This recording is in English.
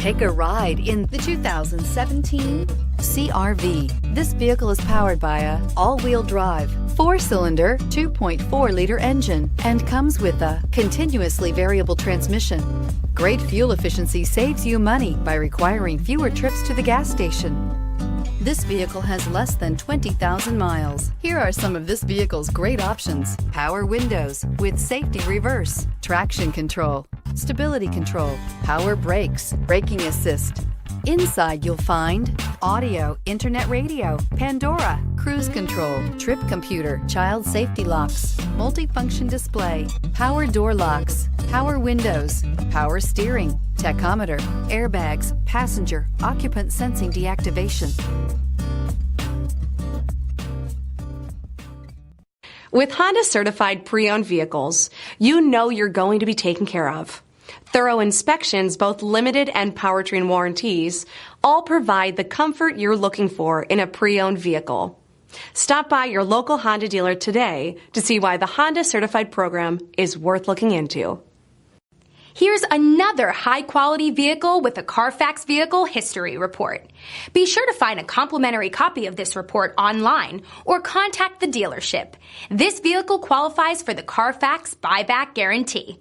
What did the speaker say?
Take a ride in the 2017 CR-V. This vehicle is powered by a all-wheel drive, 4-cylinder, 2.4-liter engine and comes with a continuously variable transmission. Great fuel efficiency saves you money by requiring fewer trips to the gas station. This vehicle has less than 20,000 miles. Here are some of this vehicle's great options: power windows with safety reverse, traction control, stability control, power brakes, braking assist. Inside you'll find audio, internet radio, Pandora, cruise control, trip computer, child safety locks, multifunction display, power door locks, power windows, power steering, tachometer, airbags, passenger, occupant sensing deactivation. With Honda certified pre-owned vehicles, you know you're going to be taken care of. Thorough inspections, both limited and powertrain warranties, all provide the comfort you're looking for in a pre-owned vehicle. Stop by your local Honda dealer today to see why the Honda certified program is worth looking into. Here's another high-quality vehicle with a CARFAX Vehicle History Report. Be sure to find a complimentary copy of this report online or contact the dealership. This vehicle qualifies for the CARFAX Buyback Guarantee.